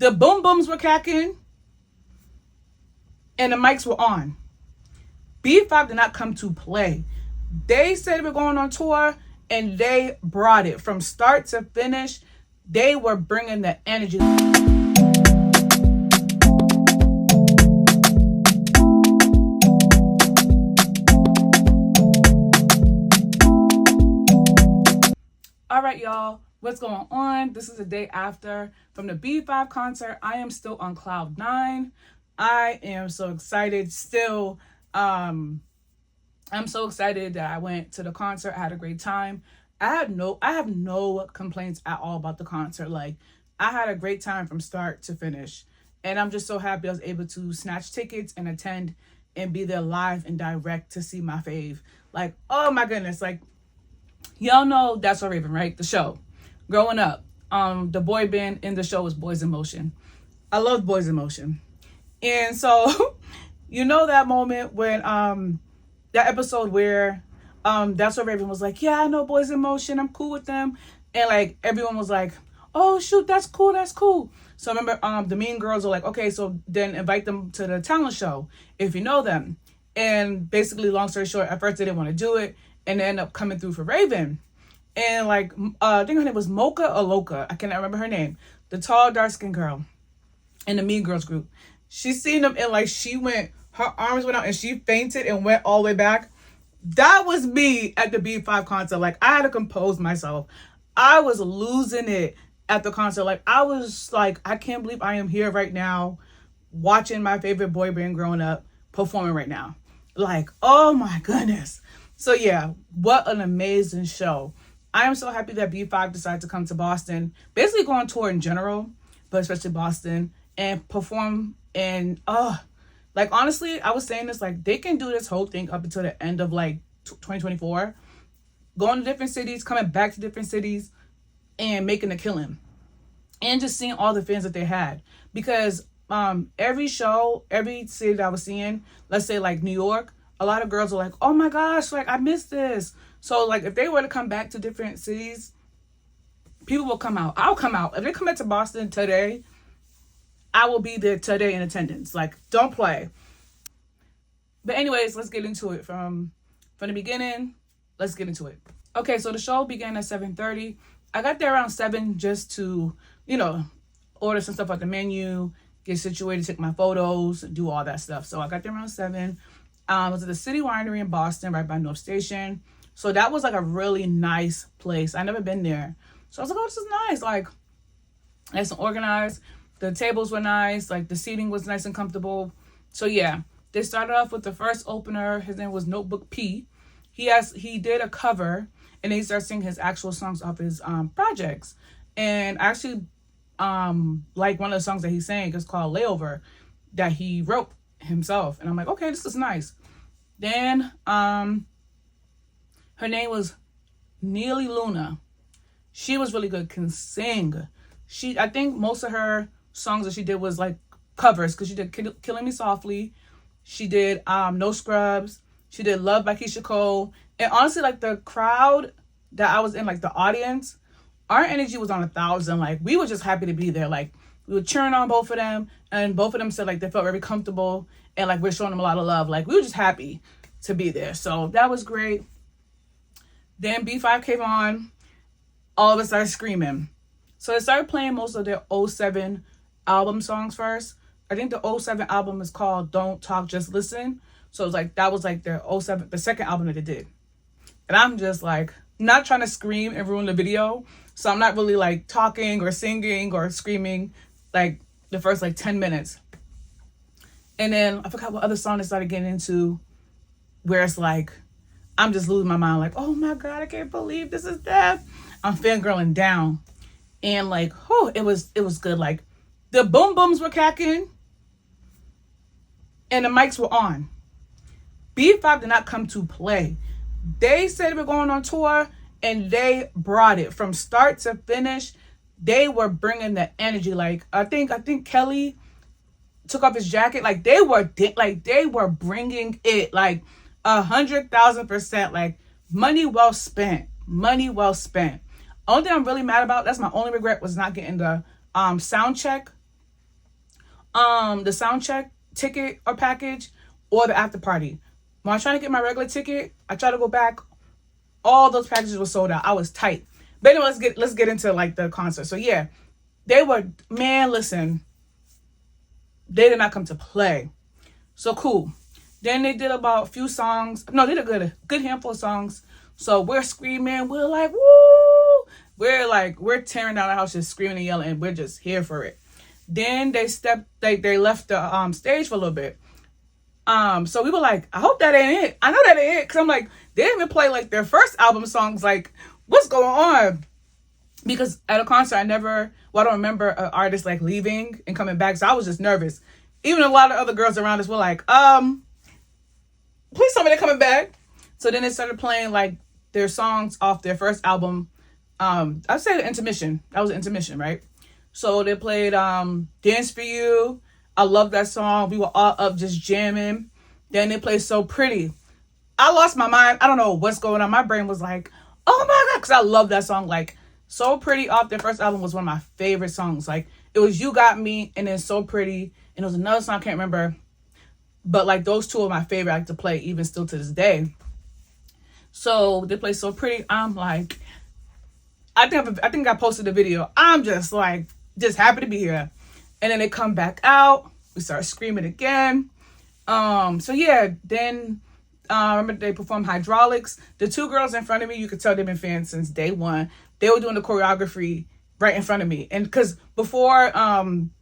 The boom booms were cracking and the mics were on. B5 did not come to play. They said they were going on tour and they brought it from start to finish. They were bringing the energy. All right, y'all, what's going on? This is the day after from the B5 concert. I am still on cloud 9. I am so excited still. I'm so excited that I went to the concert. I had a great time. I have no complaints at all about the concert. Like, I had a great time from start to finish. And I'm just so happy I was able to snatch tickets and attend and be there live and direct to see my fave. Like, oh my goodness. Like, y'all know That's So Raven, right? The show. Growing up, the boy band in the show was Boys in Motion. I loved Boys in Motion. And so, you know that moment when, that episode where That's So Raven was like, yeah, I know Boys in Motion. I'm cool with them. And like, everyone was like, oh, shoot, that's cool. That's cool. So I remember the Mean Girls were like, okay, so then invite them to the talent show if you know them. And basically, long story short, at first they didn't want to do it. And they ended up coming through for Raven. And like, I think her name was Mocha or Loca. I cannot remember her name. The tall, dark-skinned girl in the Mean Girls group. She seen them and like her arms went out and she fainted and went all the way back. That was me at the B5 concert. Like, I had to compose myself. I was losing it at the concert. Like, I was like, I can't believe I am here right now watching my favorite boy band growing up performing right now. Like, oh my goodness. So yeah, what an amazing show. I am so happy that B5 decided to come to Boston, basically go on tour in general, but especially Boston, and perform. And like, honestly, I was saying this, like, they can do this whole thing up until the end of like 2024, going to different cities, coming back to different cities, and making a killing, and just seeing all the fans that they had. Because every show, every city that I was seeing, let's say like New York, a lot of girls were like, oh my gosh, like, I missed this. So like, if they were to come back to different cities, people will come out. I'll come out. If they come back to Boston today, I will be there today in attendance. Like, don't play. But anyways, let's get into it from the beginning. Let's get into it. Okay, so the show began at 7:30. I got there around 7 just to, order some stuff at the menu, get situated, take my photos, do all that stuff. So I got there around 7. I was at the City Winery in Boston, right by North Station. So that was like a really nice place. I never been there. So I was like, oh, this is nice. Like, nice and organized. The tables were nice. Like, the seating was nice and comfortable. So yeah, they started off with the first opener. His name was Notebook P. He did a cover, and then he started singing his actual songs off his projects. And I actually like one of the songs that he sang is called Layover, that he wrote himself. And I'm like, okay, this is nice. Then her name was Neely Luna. She was really good, can sing. I think most of her songs that she did was like covers, because she did Killing Me Softly. She did No Scrubs. She did Love by Keisha Cole. And honestly, like, the crowd that I was in, like the audience, our energy was on 1,000. Like, we were just happy to be there. Like, we were cheering on both of them, and both of them said like they felt very comfortable and like we're showing them a lot of love. Like, we were just happy to be there. So that was great. Then B5 came on. All of us started screaming. So they started playing most of their 07 album songs first. I think the 07 album is called Don't Talk, Just Listen. So it was like, that was like their 07, the second album that they did. And I'm just like, not trying to scream and ruin the video. So I'm not really like talking or singing or screaming like the first like 10 minutes. And then I forgot what other song they started getting into, where it's like, I'm just losing my mind. Like, oh my God, I can't believe this is death. I'm fangirling down. And like, it was good. Like, the boom booms were cracking and the mics were on. B5 did not come to play. They said they were going on tour and they brought it from start to finish. They were bringing the energy. Like, I think Kelly took off his jacket. Like, they were bringing it like 100,000%. Like, money well spent. Only thing I'm really mad about, that's my only regret, was not getting the sound check the sound check ticket or package or the after party. When I was trying to get my regular ticket, I tried to go back. All those packages were sold out. I was tight. But anyway, let's get into like the concert. So yeah, they were, man, listen, they did not come to play. So cool. Then they did about a few songs. No, they did a good handful of songs. So we're screaming. We're like, woo! We're tearing down the house, just screaming and yelling, and we're just here for it. Then they left the stage for a little bit. So we were like, I hope that ain't it. I know that ain't it. Cause I'm like, they didn't even play like their first album songs. Like, what's going on? Because at a concert, I don't remember an artist like leaving and coming back. So I was just nervous. Even a lot of other girls around us were like, please tell me they're coming back. So then they started playing like their songs off their first album. I'd say the intermission. That was the intermission, right? So they played Dance For You. I love that song. We were all up just jamming. Then they played So Pretty. I lost my mind. I don't know what's going on. My brain was like, oh my God, because I love that song. Like, So Pretty off their first album was one of my favorite songs. Like, it was You Got Me and then So Pretty. And it was another song I can't remember. But like those two are my favorite I like to play even still to this day. So they play So Pretty. I'm like, I think I posted the video. I'm just like, just happy to be here. And then they come back out. We start screaming again. So yeah, then I remember they performed Hydraulics. The two girls in front of me, you could tell they've been fans since day one. They were doing the choreography right in front of me. And because before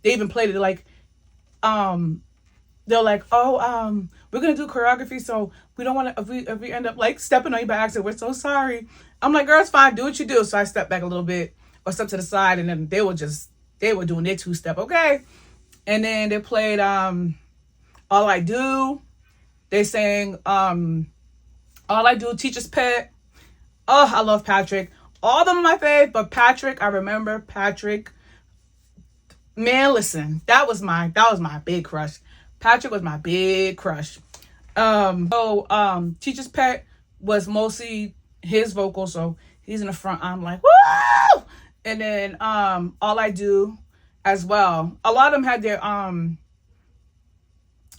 they even played it, like, they're like, oh, we're gonna do choreography, so we don't want to, if we end up like stepping on you by accident, we're so sorry. I'm like, girl, it's fine, do what you do. So I stepped back a little bit or step to the side, and then they were doing their two-step, okay? And then they played All I Do. They sang All I Do, Teacher's Pet. Oh, I love Patrick. All of them are my fave, but Patrick, I remember Patrick. Man, listen, that was my big crush. Patrick was my big crush. Teacher's Pet was mostly his vocal, so he's in the front. I'm like, woo! And then All I Do as well. A lot of them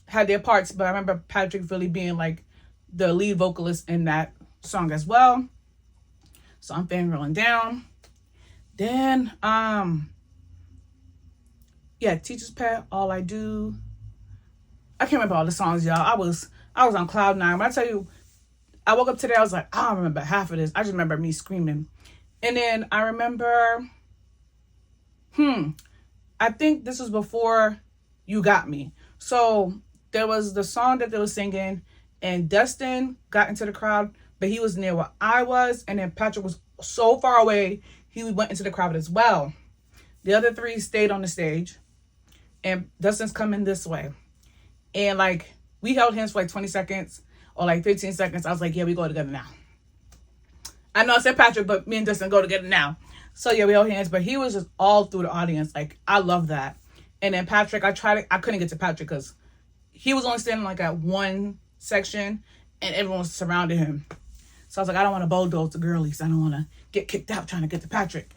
had their parts, but I remember Patrick really being like the lead vocalist in that song as well. So I'm fangirling down. Then Teacher's Pet, All I Do. I can't remember all the songs, y'all. I was on cloud nine. When I tell you, I woke up today, I was like, I don't remember half of this. I just remember me screaming. And then I remember, I think this was before You Got Me. So there was the song that they were singing, and Dustin got into the crowd, but he was near where I was, and then Patrick was so far away, he went into the crowd as well. The other three stayed on the stage, and Dustin's coming this way. And like, we held hands for like 20 seconds or like 15 seconds. I was like, yeah, we go together now. I know I said Patrick, but me and Dustin go together now. So yeah, we held hands, but he was just all through the audience. Like, I love that. And then Patrick, I couldn't get to Patrick because he was only standing like at one section and everyone was surrounding him. So I was like, I don't want to bulldoze the girlies. I don't want to get kicked out trying to get to Patrick.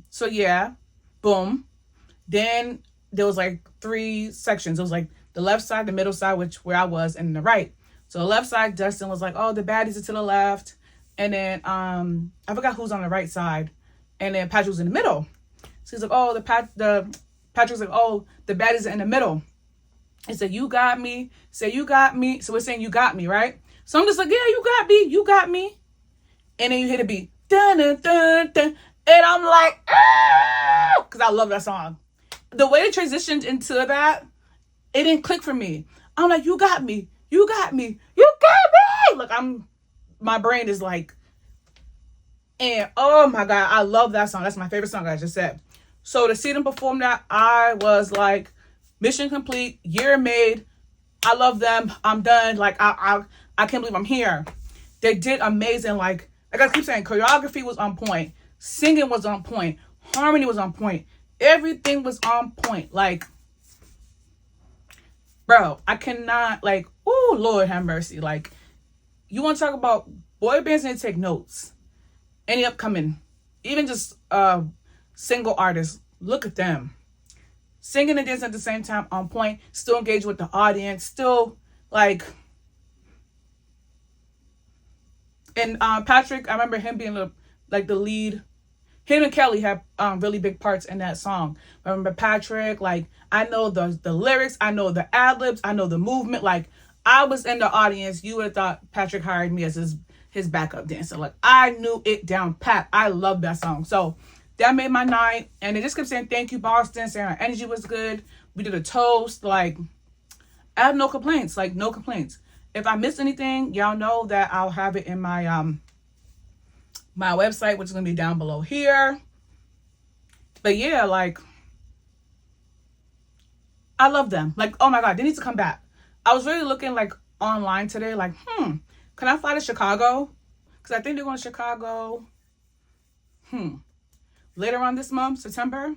So yeah, boom. Then there was like 3 sections. It was like the left side, the middle side, where I was, and the right. So the left side, Dustin was like, oh, the baddies are to the left. And then I forgot who's on the right side. And then Patrick was in the middle. So he's like, oh, Patrick's like, oh, the baddies are in the middle. He said, you got me. Say, you got me. So we're saying you got me, right? So I'm just like, yeah, you got me. You got me. And then you hear the beat. Dun, dun, dun, dun. And I'm like, ah! Because I love that song. The way it transitioned into that, it didn't click for me. I'm like, you got me. You got me. You got me. Look, my brain is like, and oh my God, I love that song. That's my favorite song, I just said. So to see them perform that, I was like, mission complete, year made. I love them. I'm done. Like, I can't believe I'm here. They did amazing. Like I keep saying, choreography was on point. Singing was on point. Harmony was on point. Everything was on point. Like, bro, I cannot, like, oh, Lord have mercy. Like, you want to talk about boy bands need to take notes. Any upcoming, even just single artists, look at them. singing and dancing at the same time, on point, still engaged with the audience, still like. And Patrick, I remember him being the lead. Him and Kelly have really big parts in that song. I remember Patrick, like, I know the lyrics, I know the ad-libs, I know the movement. Like, I was in the audience. You would have thought Patrick hired me as his backup dancer. Like, I knew it down pat. I love that song. So that made my night. And they just kept saying, thank you, Boston, saying our energy was good. We did a toast. Like, I have no complaints. Like, no complaints. If I miss anything, y'all know that I'll have it in my my website, which is going to be down below here. But yeah, like, I love them. Like, oh my God, they need to come back. I was really looking like online today, like, can I fly to Chicago? Because I think they're going to Chicago later on this month, September.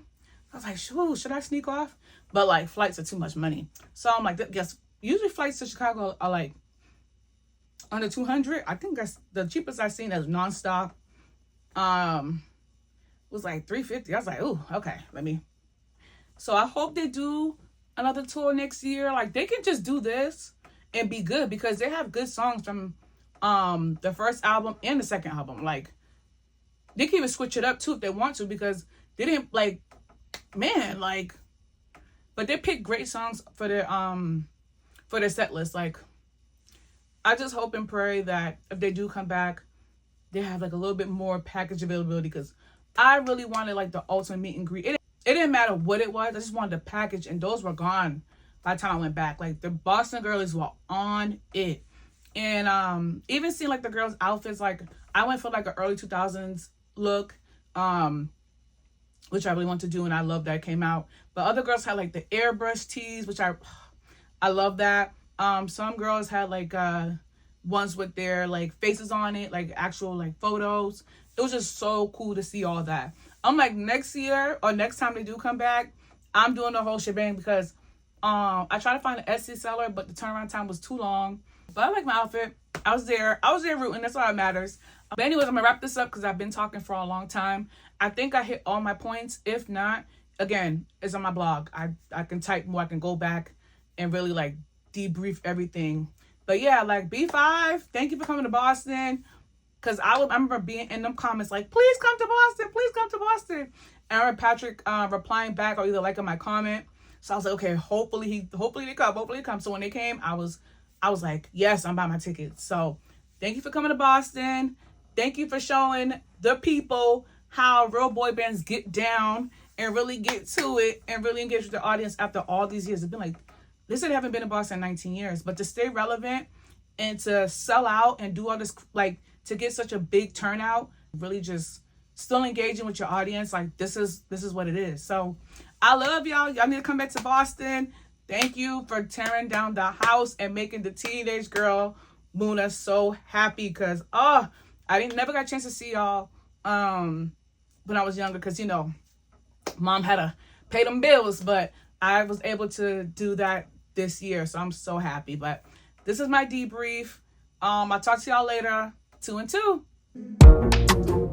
I was like, should I sneak off? But like, flights are too much money. So I'm like, yes, usually flights to Chicago are like under 200. I think that's the cheapest I've seen as nonstop. Was like 350. I was like, ooh, okay, so I hope they do another tour next year. Like, they can just do this and be good, because they have good songs from the first album and the second album. Like, they can even switch it up too if they want to, because they didn't like, man, like, but they picked great songs for their set list. Like, I just hope and pray that if they do come back, they have like a little bit more package availability, because I really wanted like the ultimate meet and greet. It didn't matter what it was. I just wanted the package, and those were gone by the time I went back. Like, the Boston girlies were on it. And even seeing like the girls' outfits, like, I went for like an early 2000s look, which I really want to do, and I love that it came out. But other girls had like the airbrush tees, which I love that. Some girls had like ones with their like faces on it, like actual like photos. It was just so cool to see all that. I'm like, next year or next time they do come back, I'm doing the whole shebang, because I tried to find an Etsy seller, but the turnaround time was too long. But I like my outfit. I was there rooting. That's all that matters. But anyways, I'm gonna wrap this up because I've been talking for a long time. I think I hit all my points. If not, again, it's on my blog. I can type more. I can go back and really like debrief everything. But yeah, like, B5, thank you for coming to Boston. Because I remember being in them comments like, please come to Boston. Please come to Boston. And I remember Patrick replying back or either liking my comment. So I was like, okay, hopefully they come. So when they came, I was like, yes, I'm buying my tickets. So thank you for coming to Boston. Thank you for showing the people how real boy bands get down and really get to it and really engage with the audience after all these years. It's been like, they said they haven't been in Boston in 19 years, but to stay relevant and to sell out and do all this, like, to get such a big turnout, really just still engaging with your audience, like, this is what it is. So I love y'all. Y'all need to come back to Boston. Thank you for tearing down the house and making the teenage girl Muna so happy, because I never got a chance to see y'all when I was younger, because, you know, mom had to pay them bills, but I was able to do that this year, so I'm so happy. But this is my debrief. I'll talk to y'all later. 2 and 2.